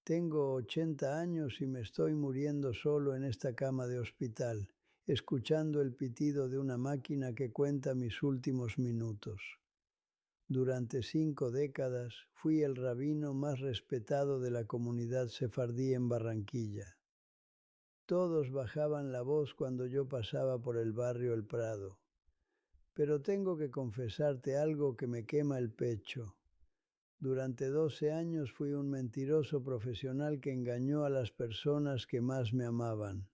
Tengo 80 años y me estoy muriendo solo en esta cama de hospital, escuchando el pitido de una máquina que cuenta mis últimos minutos. Durante 5 décadas fui el rabino más respetado de la comunidad sefardí en Barranquilla. Todos bajaban la voz cuando yo pasaba por el barrio El Prado. Pero tengo que confesarte algo que me quema el pecho. Durante 12 años fui un mentiroso profesional que engañó a las personas que más me amaban.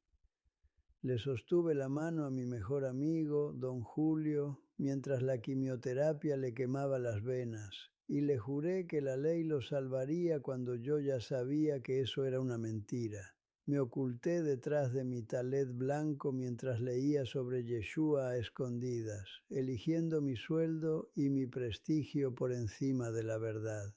Le sostuve la mano a mi mejor amigo, don Julio, mientras la quimioterapia le quemaba las venas, y le juré que la ley lo salvaría cuando yo ya sabía que eso era una mentira. Me oculté detrás de mi talet blanco mientras leía sobre Yeshua a escondidas, eligiendo mi sueldo y mi prestigio por encima de la verdad.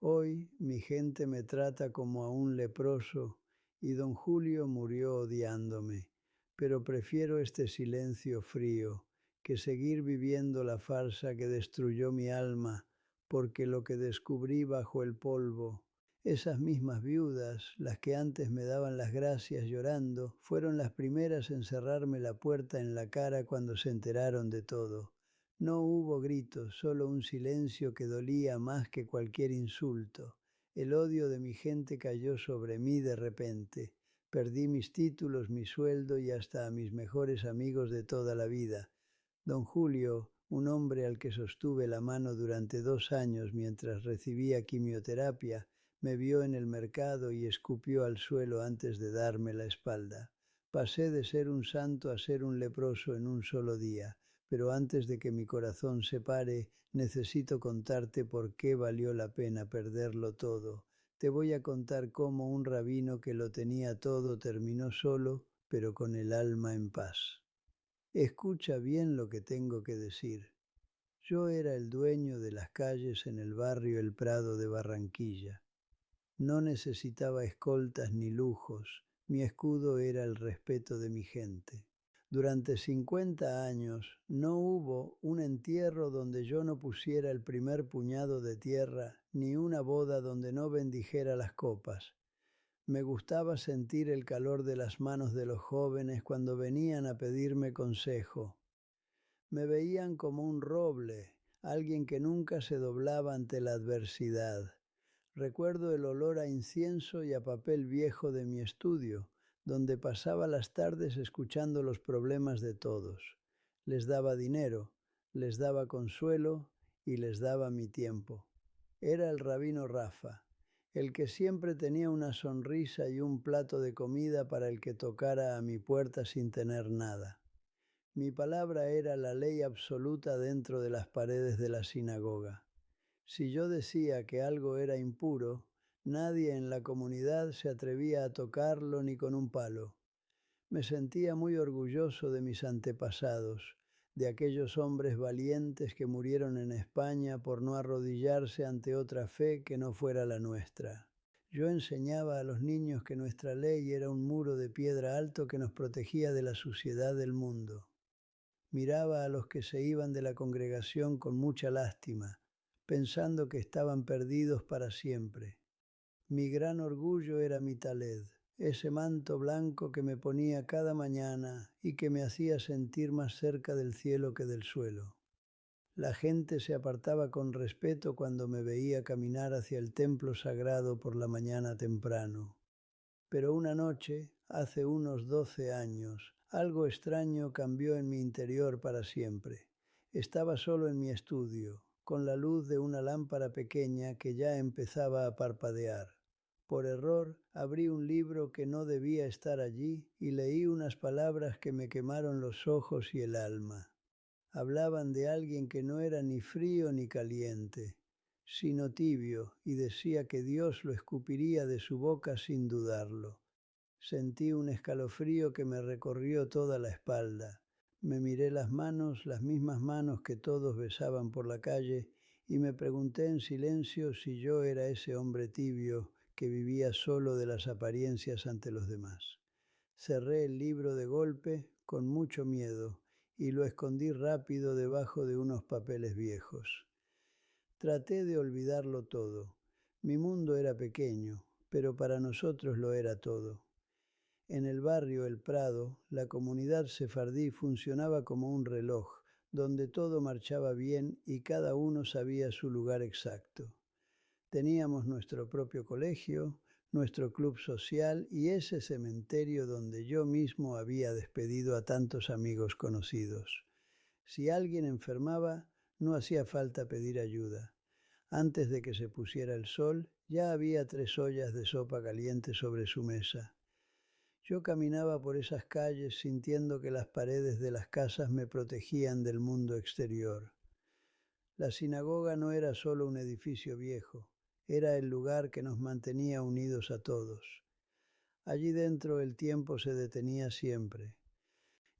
Hoy mi gente me trata como a un leproso y don Julio murió odiándome, pero prefiero este silencio frío que seguir viviendo la farsa que destruyó mi alma, porque lo que descubrí bajo el polvo, esas mismas viudas, las que antes me daban las gracias llorando, fueron las primeras en cerrarme la puerta en la cara cuando se enteraron de todo. No hubo gritos, solo un silencio que dolía más que cualquier insulto. El odio de mi gente cayó sobre mí de repente. Perdí mis títulos, mi sueldo y hasta a mis mejores amigos de toda la vida. Don Julio, un hombre al que sostuve la mano durante 2 años mientras recibía quimioterapia, me vio en el mercado y escupió al suelo antes de darme la espalda. Pasé de ser un santo a ser un leproso en un solo día. Pero antes de que mi corazón se pare, necesito contarte por qué valió la pena perderlo todo. Te voy a contar cómo un rabino que lo tenía todo terminó solo, pero con el alma en paz. Escucha bien lo que tengo que decir. Yo era el dueño de las calles en el barrio El Prado de Barranquilla. No necesitaba escoltas ni lujos, mi escudo era el respeto de mi gente. Durante 50 años no hubo un entierro donde yo no pusiera el primer puñado de tierra, ni una boda donde no bendijera las copas. Me gustaba sentir el calor de las manos de los jóvenes cuando venían a pedirme consejo. Me veían como un roble, alguien que nunca se doblaba ante la adversidad. Recuerdo el olor a incienso y a papel viejo de mi estudio, donde pasaba las tardes escuchando los problemas de todos. Les daba dinero, les daba consuelo y les daba mi tiempo. Era el rabino Rafa, el que siempre tenía una sonrisa y un plato de comida para el que tocara a mi puerta sin tener nada. Mi palabra era la ley absoluta dentro de las paredes de la sinagoga. Si yo decía que algo era impuro, nadie en la comunidad se atrevía a tocarlo ni con un palo. Me sentía muy orgulloso de mis antepasados, de aquellos hombres valientes que murieron en España por no arrodillarse ante otra fe que no fuera la nuestra. Yo enseñaba a los niños que nuestra ley era un muro de piedra alto que nos protegía de la suciedad del mundo. Miraba a los que se iban de la congregación con mucha lástima, pensando que estaban perdidos para siempre. Mi gran orgullo era mi taled, ese manto blanco que me ponía cada mañana y que me hacía sentir más cerca del cielo que del suelo. La gente se apartaba con respeto cuando me veía caminar hacia el templo sagrado por la mañana temprano. Pero una noche, hace unos 12 años, algo extraño cambió en mi interior para siempre. Estaba solo en mi estudio, con la luz de una lámpara pequeña que ya empezaba a parpadear. Por error, abrí un libro que no debía estar allí y leí unas palabras que me quemaron los ojos y el alma. Hablaban de alguien que no era ni frío ni caliente, sino tibio, y decía que Dios lo escupiría de su boca sin dudarlo. Sentí un escalofrío que me recorrió toda la espalda. Me miré las manos, las mismas manos que todos besaban por la calle, y me pregunté en silencio si yo era ese hombre tibio que vivía solo de las apariencias ante los demás. Cerré el libro de golpe, con mucho miedo, y lo escondí rápido debajo de unos papeles viejos. Traté de olvidarlo todo. Mi mundo era pequeño, pero para nosotros lo era todo. En el barrio El Prado, la comunidad sefardí funcionaba como un reloj, donde todo marchaba bien y cada uno sabía su lugar exacto. Teníamos nuestro propio colegio, nuestro club social y ese cementerio donde yo mismo había despedido a tantos amigos conocidos. Si alguien enfermaba, no hacía falta pedir ayuda. Antes de que se pusiera el sol, ya había 3 ollas de sopa caliente sobre su mesa. Yo caminaba por esas calles sintiendo que las paredes de las casas me protegían del mundo exterior. La sinagoga no era solo un edificio viejo, era el lugar que nos mantenía unidos a todos. Allí dentro el tiempo se detenía siempre.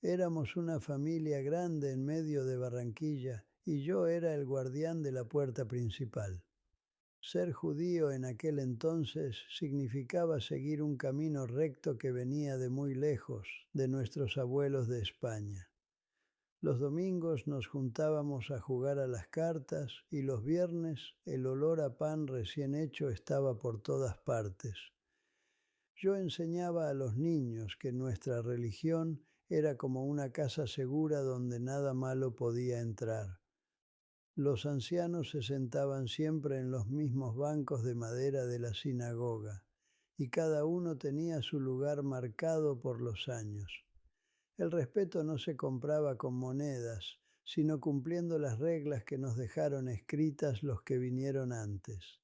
Éramos una familia grande en medio de Barranquilla y yo era el guardián de la puerta principal. Ser judío en aquel entonces significaba seguir un camino recto que venía de muy lejos, de nuestros abuelos de España. Los domingos nos juntábamos a jugar a las cartas y los viernes el olor a pan recién hecho estaba por todas partes. Yo enseñaba a los niños que nuestra religión era como una casa segura donde nada malo podía entrar. Los ancianos se sentaban siempre en los mismos bancos de madera de la sinagoga, y cada uno tenía su lugar marcado por los años. El respeto no se compraba con monedas, sino cumpliendo las reglas que nos dejaron escritas los que vinieron antes.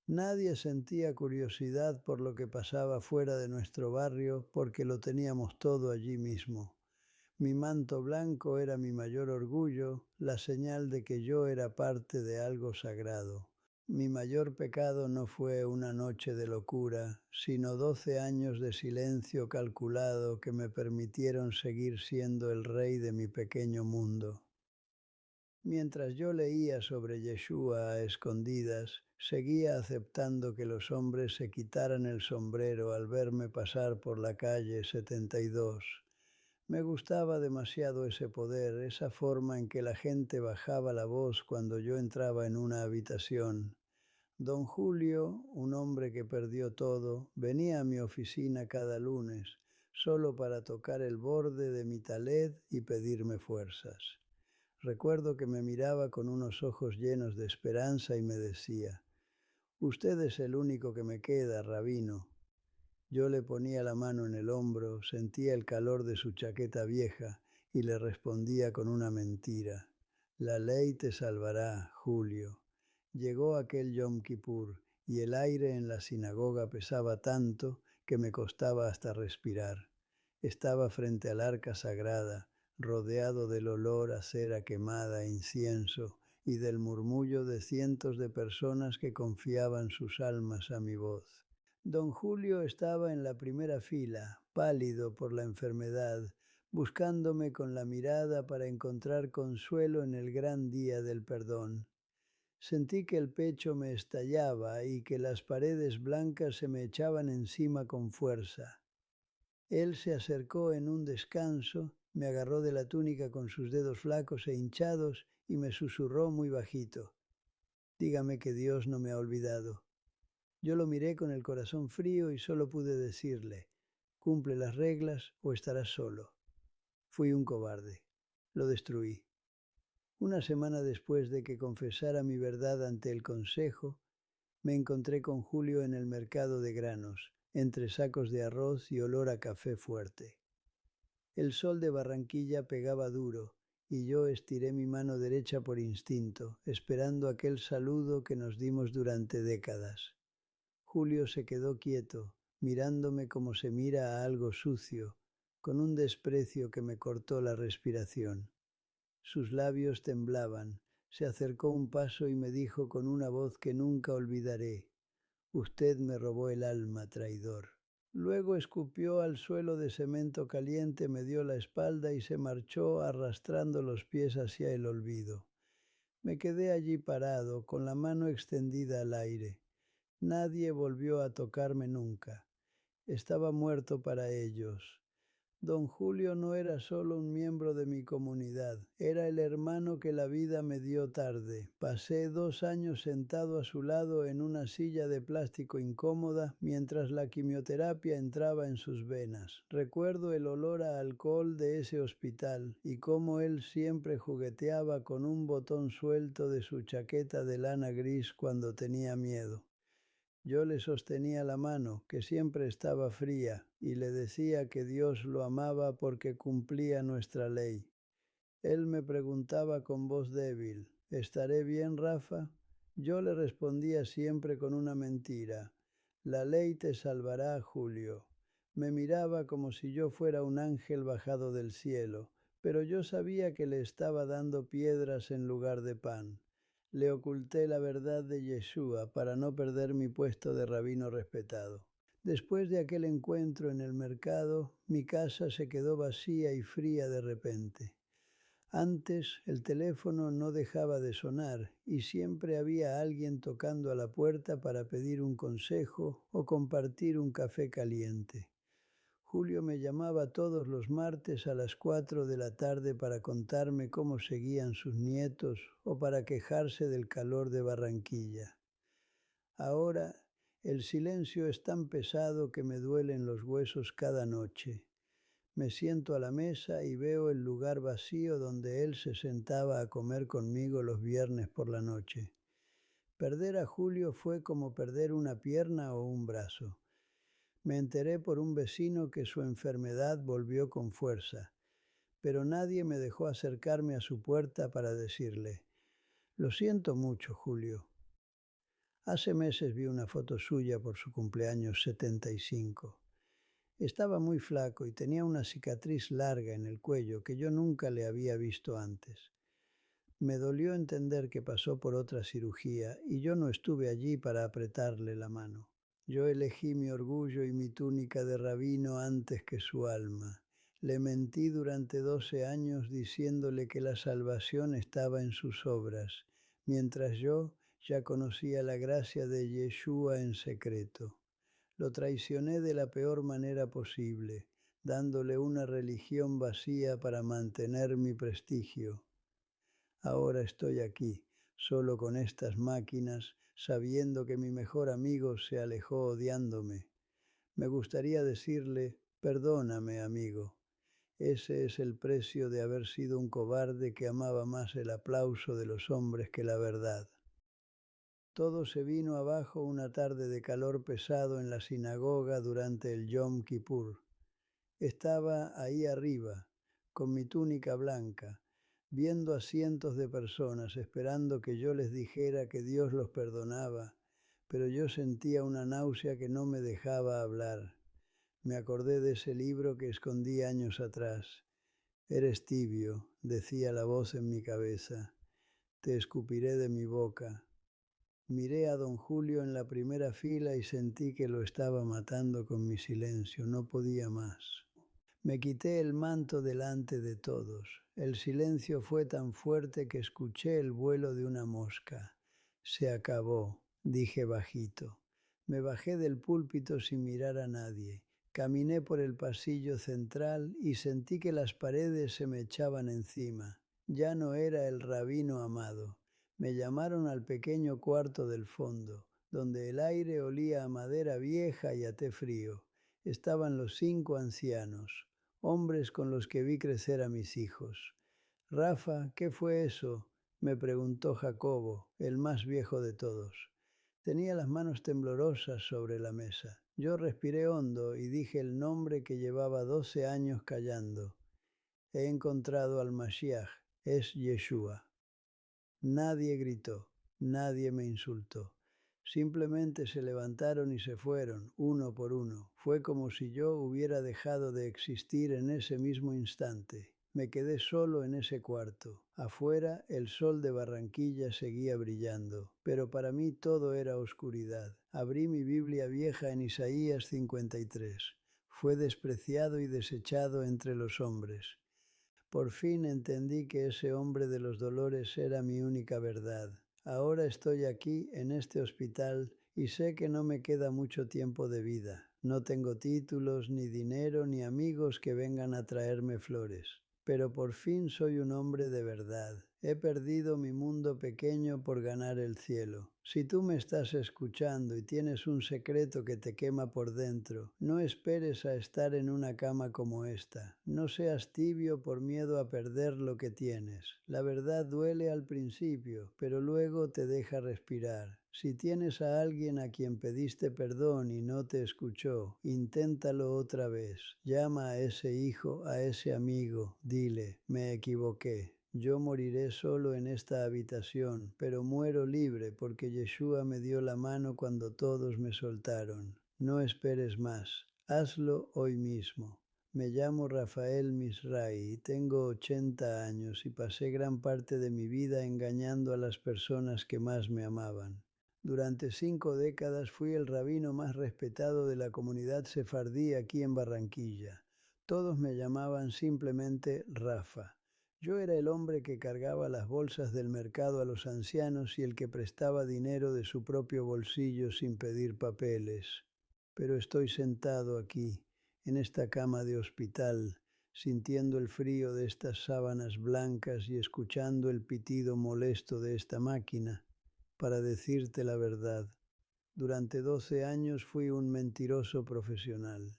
Nadie sentía curiosidad por lo que pasaba fuera de nuestro barrio porque lo teníamos todo allí mismo. Mi manto blanco era mi mayor orgullo, la señal de que yo era parte de algo sagrado. Mi mayor pecado no fue una noche de locura, sino 12 años de silencio calculado que me permitieron seguir siendo el rey de mi pequeño mundo. Mientras yo leía sobre Yeshua a escondidas, seguía aceptando que los hombres se quitaran el sombrero al verme pasar por la calle 72. Me gustaba demasiado ese poder, esa forma en que la gente bajaba la voz cuando yo entraba en una habitación. Don Julio, un hombre que perdió todo, venía a mi oficina cada lunes, solo para tocar el borde de mi talet y pedirme fuerzas. Recuerdo que me miraba con unos ojos llenos de esperanza y me decía, «Usted es el único que me queda, rabino». Yo le ponía la mano en el hombro, sentía el calor de su chaqueta vieja y le respondía con una mentira. La ley te salvará, Julio. Llegó aquel Yom Kippur y el aire en la sinagoga pesaba tanto que me costaba hasta respirar. Estaba frente al arca sagrada, rodeado del olor a cera quemada e incienso y del murmullo de cientos de personas que confiaban sus almas a mi voz. Don Julio estaba en la primera fila, pálido por la enfermedad, buscándome con la mirada para encontrar consuelo en el gran día del perdón. Sentí que el pecho me estallaba y que las paredes blancas se me echaban encima con fuerza. Él se acercó en un descanso, me agarró de la túnica con sus dedos flacos e hinchados y me susurró muy bajito, «Dígame que Dios no me ha olvidado». Yo lo miré con el corazón frío y solo pude decirle, «Cumple las reglas o estarás solo». Fui un cobarde. Lo destruí. Una semana después de que confesara mi verdad ante el consejo, me encontré con Julio en el mercado de granos, entre sacos de arroz y olor a café fuerte. El sol de Barranquilla pegaba duro y yo estiré mi mano derecha por instinto, esperando aquel saludo que nos dimos durante décadas. Julio se quedó quieto, mirándome como se mira a algo sucio, con un desprecio que me cortó la respiración. Sus labios temblaban, se acercó un paso y me dijo con una voz que nunca olvidaré, «Usted me robó el alma, traidor». Luego escupió al suelo de cemento caliente, me dio la espalda y se marchó arrastrando los pies hacia el olvido. Me quedé allí parado, con la mano extendida al aire. Nadie volvió a tocarme nunca. Estaba muerto para ellos. Don Julio no era solo un miembro de mi comunidad, era el hermano que la vida me dio tarde. Pasé 2 años sentado a su lado en una silla de plástico incómoda mientras la quimioterapia entraba en sus venas. Recuerdo el olor a alcohol de ese hospital y cómo él siempre jugueteaba con un botón suelto de su chaqueta de lana gris cuando tenía miedo. Yo le sostenía la mano, que siempre estaba fría, y le decía que Dios lo amaba porque cumplía nuestra ley. Él me preguntaba con voz débil, ¿estaré bien, Rafa? Yo le respondía siempre con una mentira. La ley te salvará, Julio. Me miraba como si yo fuera un ángel bajado del cielo, pero yo sabía que le estaba dando piedras en lugar de pan. Le oculté la verdad de Yeshua para no perder mi puesto de rabino respetado. Después de aquel encuentro en el mercado, mi casa se quedó vacía y fría de repente. Antes el teléfono no dejaba de sonar y siempre había alguien tocando a la puerta para pedir un consejo o compartir un café caliente. Julio me llamaba todos los martes a las 4 de la tarde para contarme cómo seguían sus nietos o para quejarse del calor de Barranquilla. Ahora el silencio es tan pesado que me duelen los huesos cada noche. Me siento a la mesa y veo el lugar vacío donde él se sentaba a comer conmigo los viernes por la noche. Perder a Julio fue como perder una pierna o un brazo. Me enteré por un vecino que su enfermedad volvió con fuerza, pero nadie me dejó acercarme a su puerta para decirle, lo siento mucho, Julio. Hace meses vi una foto suya por su cumpleaños 75. Estaba muy flaco y tenía una cicatriz larga en el cuello que yo nunca le había visto antes. Me dolió entender que pasó por otra cirugía y yo no estuve allí para apretarle la mano. Yo elegí mi orgullo y mi túnica de rabino antes que su alma. Le mentí durante 12 años diciéndole que la salvación estaba en sus obras, mientras yo ya conocía la gracia de Yeshua en secreto. Lo traicioné de la peor manera posible, dándole una religión vacía para mantener mi prestigio. Ahora estoy aquí, solo con estas máquinas, sabiendo que mi mejor amigo se alejó odiándome. Me gustaría decirle, perdóname, amigo. Ese es el precio de haber sido un cobarde que amaba más el aplauso de los hombres que la verdad. Todo se vino abajo una tarde de calor pesado en la sinagoga durante el Yom Kippur. Estaba ahí arriba, con mi túnica blanca, viendo a cientos de personas esperando que yo les dijera que Dios los perdonaba, pero yo sentía una náusea que no me dejaba hablar. Me acordé de ese libro que escondí años atrás. Eres tibio, decía la voz en mi cabeza. Te escupiré de mi boca. Miré a don Julio en la primera fila y sentí que lo estaba matando con mi silencio. No podía más. Me quité el manto delante de todos. El silencio fue tan fuerte que escuché el vuelo de una mosca. Se acabó, dije bajito. Me bajé del púlpito sin mirar a nadie. Caminé por el pasillo central y sentí que las paredes se me echaban encima. Ya no era el rabino amado. Me llamaron al pequeño cuarto del fondo, donde el aire olía a madera vieja y a té frío. Estaban los 5 ancianos, hombres con los que vi crecer a mis hijos. Rafa, ¿qué fue eso?, me preguntó Jacobo, el más viejo de todos. Tenía las manos temblorosas sobre la mesa. Yo respiré hondo y dije el nombre que llevaba 12 años callando. He encontrado al Mashiach, es Yeshua. Nadie gritó, nadie me insultó. Simplemente se levantaron y se fueron, uno por uno. Fue como si yo hubiera dejado de existir en ese mismo instante. Me quedé solo en ese cuarto. Afuera el sol de Barranquilla seguía brillando, pero para mí todo era oscuridad. Abrí mi Biblia vieja en Isaías 53. Fue despreciado y desechado entre los hombres. Por fin entendí que ese hombre de los dolores era mi única verdad. Ahora estoy aquí, en este hospital, y sé que no me queda mucho tiempo de vida. No tengo títulos, ni dinero, ni amigos que vengan a traerme flores. Pero por fin soy un hombre de verdad. He perdido mi mundo pequeño por ganar el cielo. Si tú me estás escuchando y tienes un secreto que te quema por dentro, no esperes a estar en una cama como esta. No seas tibio por miedo a perder lo que tienes. La verdad duele al principio, pero luego te deja respirar. Si tienes a alguien a quien pediste perdón y no te escuchó, inténtalo otra vez. Llama a ese hijo, a ese amigo, dile, me equivoqué. Yo moriré solo en esta habitación, pero muero libre porque Yeshua me dio la mano cuando todos me soltaron. No esperes más, hazlo hoy mismo. Me llamo Rafael Misrai y tengo 80 años y pasé gran parte de mi vida engañando a las personas que más me amaban. Durante 5 décadas fui el rabino más respetado de la comunidad sefardí aquí en Barranquilla. Todos me llamaban simplemente Rafa. Yo era el hombre que cargaba las bolsas del mercado a los ancianos y el que prestaba dinero de su propio bolsillo sin pedir papeles. Pero estoy sentado aquí, en esta cama de hospital, sintiendo el frío de estas sábanas blancas y escuchando el pitido molesto de esta máquina, para decirte la verdad. Durante 12 años fui un mentiroso profesional.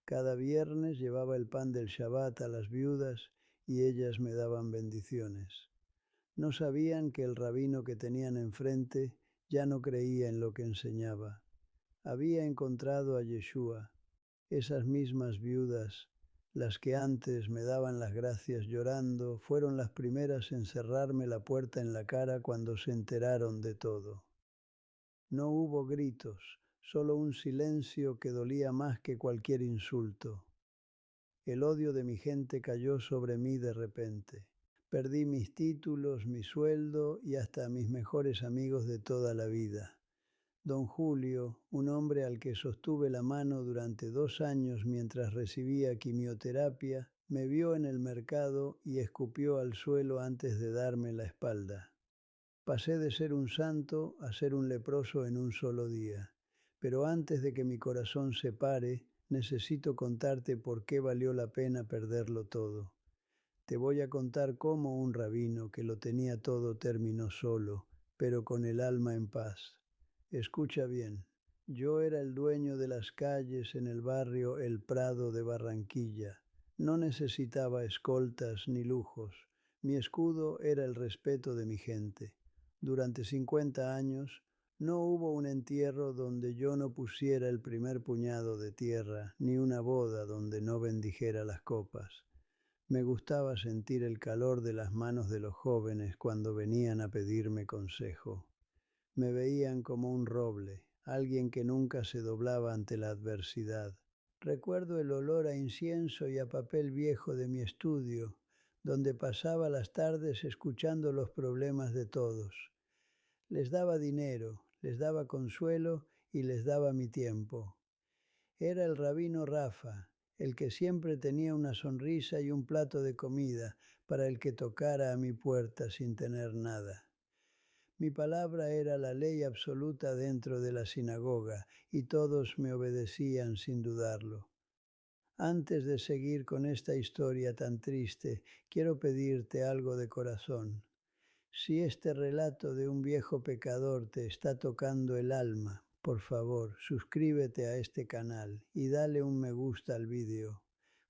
Cada viernes llevaba el pan del Shabbat a las viudas y ellas me daban bendiciones. No sabían que el rabino que tenían enfrente ya no creía en lo que enseñaba. Había encontrado a Yeshua. Esas mismas viudas, las que antes me daban las gracias llorando, fueron las primeras en cerrarme la puerta en la cara cuando se enteraron de todo. No hubo gritos, solo un silencio que dolía más que cualquier insulto. El odio de mi gente cayó sobre mí de repente. Perdí mis títulos, mi sueldo y hasta a mis mejores amigos de toda la vida. Don Julio, un hombre al que sostuve la mano durante 2 años mientras recibía quimioterapia, me vio en el mercado y escupió al suelo antes de darme la espalda. Pasé de ser un santo a ser un leproso en un solo día. Pero antes de que mi corazón se pare, necesito contarte por qué valió la pena perderlo todo. Te voy a contar cómo un rabino que lo tenía todo terminó solo, pero con el alma en paz. Escucha bien. Yo era el dueño de las calles en el barrio El Prado de Barranquilla. No necesitaba escoltas ni lujos. Mi escudo era el respeto de mi gente. Durante 50 años no hubo un entierro donde yo no pusiera el primer puñado de tierra, ni una boda donde no bendijera las copas. Me gustaba sentir el calor de las manos de los jóvenes cuando venían a pedirme consejo. Me veían como un roble, alguien que nunca se doblaba ante la adversidad. Recuerdo el olor a incienso y a papel viejo de mi estudio, donde pasaba las tardes escuchando los problemas de todos. Les daba dinero, les daba consuelo y les daba mi tiempo. Era el rabino Rafa, el que siempre tenía una sonrisa y un plato de comida para el que tocara a mi puerta sin tener nada. Mi palabra era la ley absoluta dentro de la sinagoga y todos me obedecían sin dudarlo. Antes de seguir con esta historia tan triste, quiero pedirte algo de corazón. Si este relato de un viejo pecador te está tocando el alma, por favor, suscríbete a este canal y dale un me gusta al vídeo.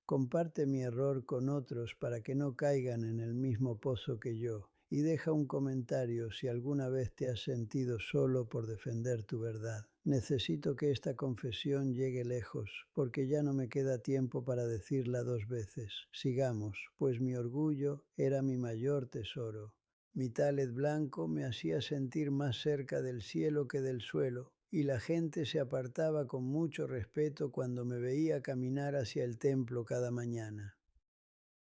Comparte mi error con otros para que no caigan en el mismo pozo que yo y deja un comentario si alguna vez te has sentido solo por defender tu verdad. Necesito que esta confesión llegue lejos, porque ya no me queda tiempo para decirla 2 veces. Sigamos, pues mi orgullo era mi mayor tesoro. Mi talet blanco me hacía sentir más cerca del cielo que del suelo, y la gente se apartaba con mucho respeto cuando me veía caminar hacia el templo cada mañana.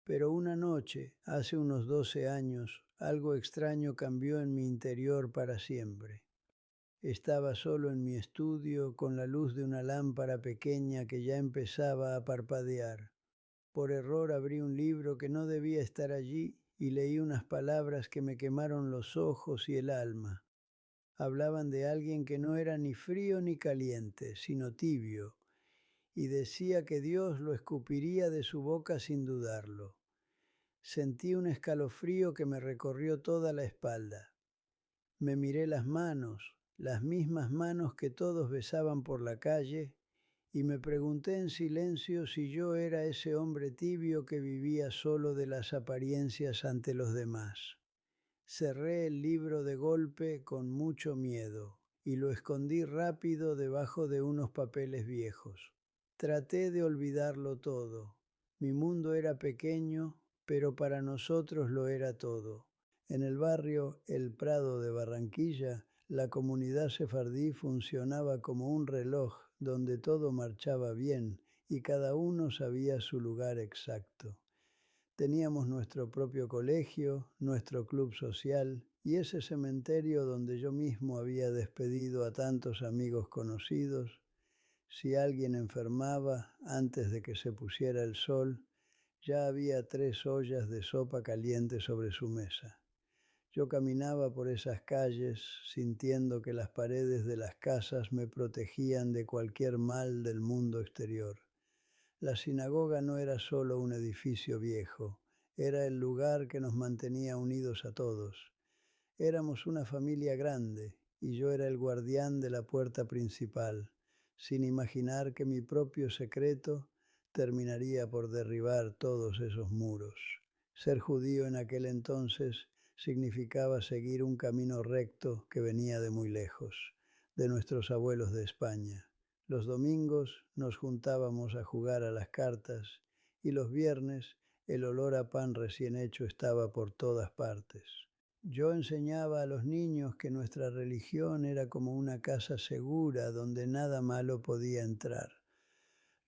Pero una noche, hace unos 12 años, algo extraño cambió en mi interior para siempre. Estaba solo en mi estudio con la luz de una lámpara pequeña que ya empezaba a parpadear. Por error abrí un libro que no debía estar allí y leí unas palabras que me quemaron los ojos y el alma. Hablaban de alguien que no era ni frío ni caliente, sino tibio, y decía que Dios lo escupiría de su boca sin dudarlo. Sentí un escalofrío que me recorrió toda la espalda. Me miré las manos, las mismas manos que todos besaban por la calle, y me pregunté en silencio si yo era ese hombre tibio que vivía solo de las apariencias ante los demás. Cerré el libro de golpe con mucho miedo y lo escondí rápido debajo de unos papeles viejos. Traté de olvidarlo todo. Mi mundo era pequeño, pero para nosotros lo era todo. En el barrio El Prado de Barranquilla, la comunidad sefardí funcionaba como un reloj donde todo marchaba bien y cada uno sabía su lugar exacto. Teníamos nuestro propio colegio, nuestro club social y ese cementerio donde yo mismo había despedido a tantos amigos conocidos. Si alguien enfermaba antes de que se pusiera el sol, ya había 3 ollas de sopa caliente sobre su mesa. Yo caminaba por esas calles sintiendo que las paredes de las casas me protegían de cualquier mal del mundo exterior. La sinagoga no era solo un edificio viejo, era el lugar que nos mantenía unidos a todos. Éramos una familia grande y yo era el guardián de la puerta principal, sin imaginar que mi propio secreto terminaría por derribar todos esos muros. Ser judío en aquel entonces significaba seguir un camino recto que venía de muy lejos, de nuestros abuelos de España. Los domingos nos juntábamos a jugar a las cartas y los viernes el olor a pan recién hecho estaba por todas partes. Yo enseñaba a los niños que nuestra religión era como una casa segura donde nada malo podía entrar.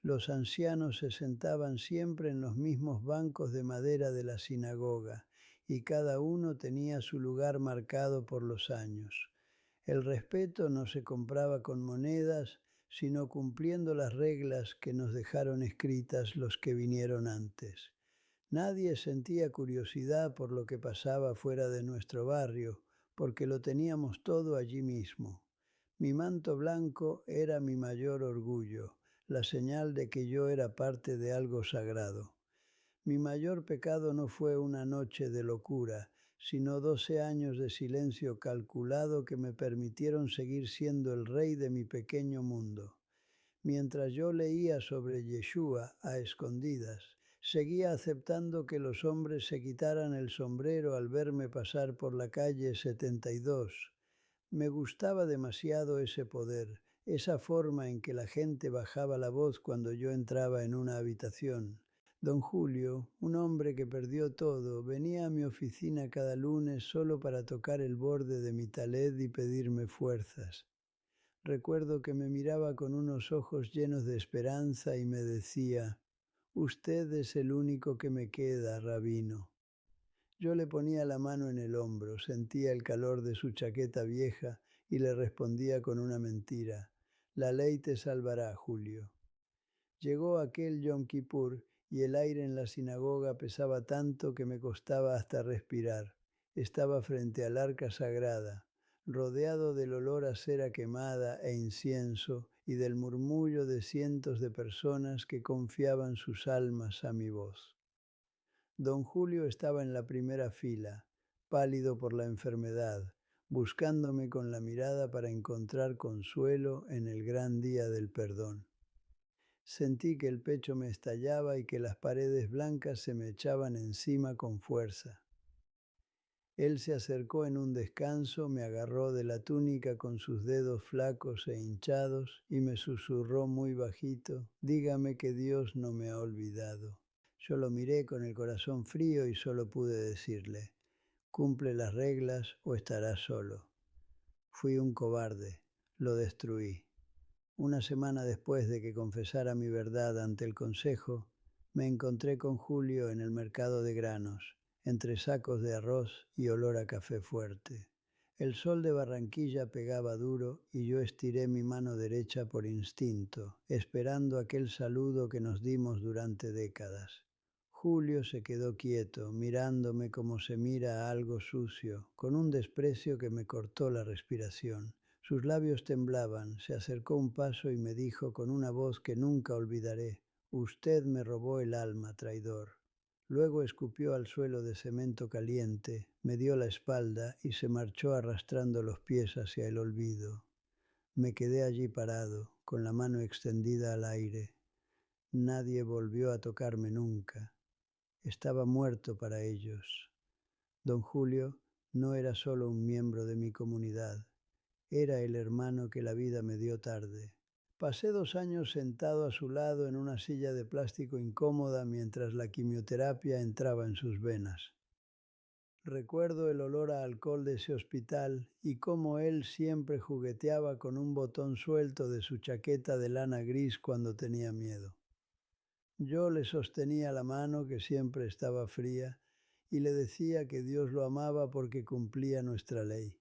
Los ancianos se sentaban siempre en los mismos bancos de madera de la sinagoga y cada uno tenía su lugar marcado por los años. El respeto no se compraba con monedas, sino cumpliendo las reglas que nos dejaron escritas los que vinieron antes. Nadie sentía curiosidad por lo que pasaba fuera de nuestro barrio, porque lo teníamos todo allí mismo. Mi manto blanco era mi mayor orgullo, la señal de que yo era parte de algo sagrado. Mi mayor pecado no fue una noche de locura, sino 12 años de silencio calculado que me permitieron seguir siendo el rey de mi pequeño mundo. Mientras yo leía sobre Yeshua a escondidas, seguía aceptando que los hombres se quitaran el sombrero al verme pasar por la calle 72. Me gustaba demasiado ese poder, esa forma en que la gente bajaba la voz cuando yo entraba en una habitación. Don Julio, un hombre que perdió todo, venía a mi oficina cada lunes solo para tocar el borde de mi taled y pedirme fuerzas. Recuerdo que me miraba con unos ojos llenos de esperanza y me decía: «Usted es el único que me queda, rabino». Yo le ponía la mano en el hombro, sentía el calor de su chaqueta vieja y le respondía con una mentira: «La ley te salvará, Julio». Llegó aquel Yom Kippur y el aire en la sinagoga pesaba tanto que me costaba hasta respirar. Estaba frente al arca sagrada, rodeado del olor a cera quemada e incienso y del murmullo de cientos de personas que confiaban sus almas a mi voz. Don Julio estaba en la primera fila, pálido por la enfermedad, buscándome con la mirada para encontrar consuelo en el gran día del perdón. Sentí que el pecho me estallaba y que las paredes blancas se me echaban encima con fuerza. Él se acercó en un descanso, me agarró de la túnica con sus dedos flacos e hinchados y me susurró muy bajito: «Dígame que Dios no me ha olvidado». Yo lo miré con el corazón frío y solo pude decirle: «Cumple las reglas o estarás solo». Fui un cobarde, lo destruí. Una semana después de que confesara mi verdad ante el consejo, me encontré con Julio en el mercado de granos, entre sacos de arroz y olor a café fuerte. El sol de Barranquilla pegaba duro y yo estiré mi mano derecha por instinto, esperando aquel saludo que nos dimos durante décadas. Julio se quedó quieto, mirándome como se mira a algo sucio, con un desprecio que me cortó la respiración. Sus labios temblaban, se acercó un paso y me dijo con una voz que nunca olvidaré: «Usted me robó el alma, traidor». Luego escupió al suelo de cemento caliente, me dio la espalda y se marchó arrastrando los pies hacia el olvido. Me quedé allí parado, con la mano extendida al aire. Nadie volvió a tocarme nunca. Estaba muerto para ellos. Don Julio no era solo un miembro de mi comunidad, era el hermano que la vida me dio tarde. Pasé 2 años sentado a su lado en una silla de plástico incómoda mientras la quimioterapia entraba en sus venas. Recuerdo el olor a alcohol de ese hospital y cómo él siempre jugueteaba con un botón suelto de su chaqueta de lana gris cuando tenía miedo. Yo le sostenía la mano, que siempre estaba fría, y le decía que Dios lo amaba porque cumplía nuestra ley.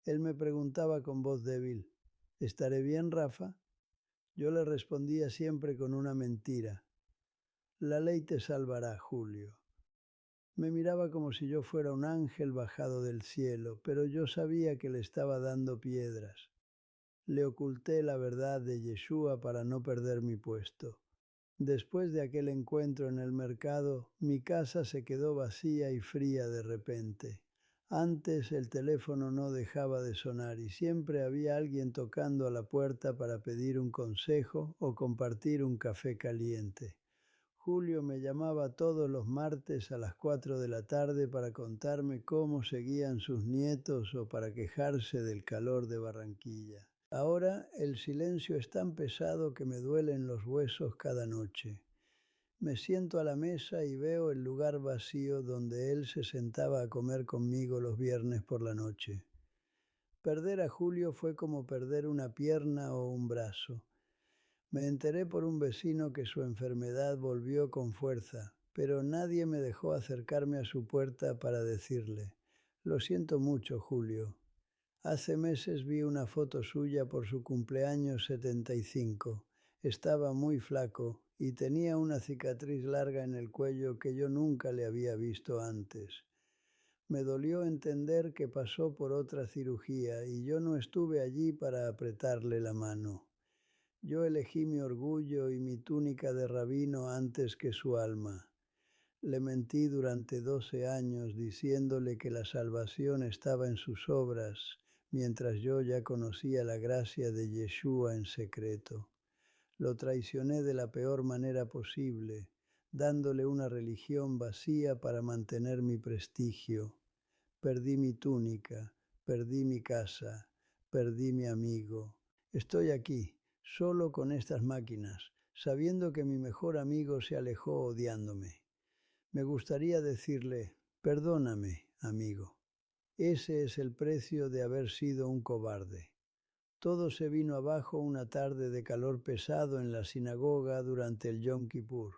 Él me preguntaba con voz débil: «¿Estaré bien, Rafa?». Yo le respondía siempre con una mentira: «La ley te salvará, Julio». Me miraba como si yo fuera un ángel bajado del cielo, pero yo sabía que le estaba dando piedras. Le oculté la verdad de Yeshua para no perder mi puesto. Después de aquel encuentro en el mercado, mi casa se quedó vacía y fría de repente. Antes el teléfono no dejaba de sonar y siempre había alguien tocando a la puerta para pedir un consejo o compartir un café caliente. Julio me llamaba todos los martes a las 4 de la tarde para contarme cómo seguían sus nietos o para quejarse del calor de Barranquilla. Ahora el silencio es tan pesado que me duelen los huesos cada noche. Me siento a la mesa y veo el lugar vacío donde él se sentaba a comer conmigo los viernes por la noche. Perder a Julio fue como perder una pierna o un brazo. Me enteré por un vecino que su enfermedad volvió con fuerza, pero nadie me dejó acercarme a su puerta para decirle: «Lo siento mucho, Julio». Hace meses vi una foto suya por su cumpleaños 75. Estaba muy flaco y tenía una cicatriz larga en el cuello que yo nunca le había visto antes. Me dolió entender que pasó por otra cirugía y yo no estuve allí para apretarle la mano. Yo elegí mi orgullo y mi túnica de rabino antes que su alma. Le mentí durante 12 años diciéndole que la salvación estaba en sus obras, mientras yo ya conocía la gracia de Yeshua en secreto. Lo traicioné de la peor manera posible, dándole una religión vacía para mantener mi prestigio. Perdí mi túnica, perdí mi casa, perdí mi amigo. Estoy aquí, solo con estas máquinas, sabiendo que mi mejor amigo se alejó odiándome. Me gustaría decirle: «Perdóname, amigo». Ese es el precio de haber sido un cobarde. Todo se vino abajo una tarde de calor pesado en la sinagoga durante el Yom Kippur.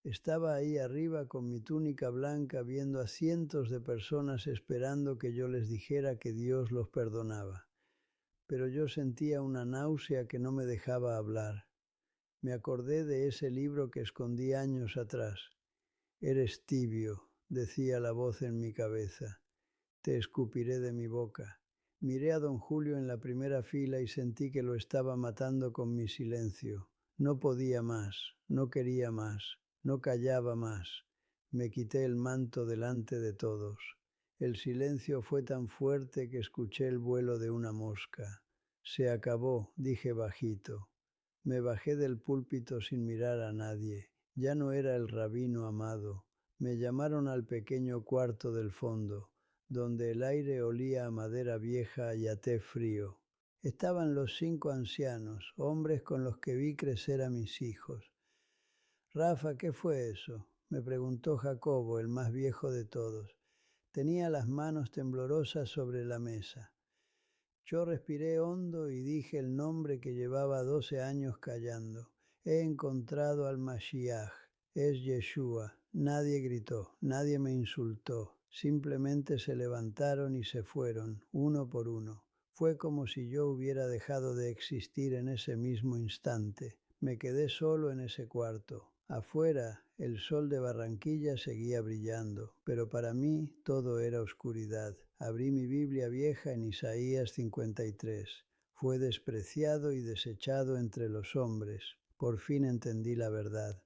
Estaba ahí arriba con mi túnica blanca viendo a cientos de personas esperando que yo les dijera que Dios los perdonaba. Pero yo sentía una náusea que no me dejaba hablar. Me acordé de ese libro que escondí años atrás. «Eres tibio», decía la voz en mi cabeza. «Te escupiré de mi boca». Miré a don Julio en la primera fila y sentí que lo estaba matando con mi silencio. No podía más, no quería más, no callaba más. Me quité el manto delante de todos. El silencio fue tan fuerte que escuché el vuelo de una mosca. «Se acabó», dije bajito. Me bajé del púlpito sin mirar a nadie. Ya no era el rabino amado. Me llamaron al pequeño cuarto del fondo, donde el aire olía a madera vieja y a té frío. Estaban los 5 ancianos, hombres con los que vi crecer a mis hijos. «Rafa, ¿qué fue eso?», me preguntó Jacobo, el más viejo de todos. Tenía las manos temblorosas sobre la mesa. Yo respiré hondo y dije el nombre que llevaba 12 años callando. «He encontrado al Mashiach, es Yeshua». Nadie gritó, nadie me insultó. Simplemente se levantaron y se fueron, uno por uno. Fue como si yo hubiera dejado de existir en ese mismo instante. Me quedé solo en ese cuarto. Afuera, el sol de Barranquilla seguía brillando, pero para mí todo era oscuridad. Abrí mi Biblia vieja en Isaías 53. Fue despreciado y desechado entre los hombres. Por fin entendí la verdad.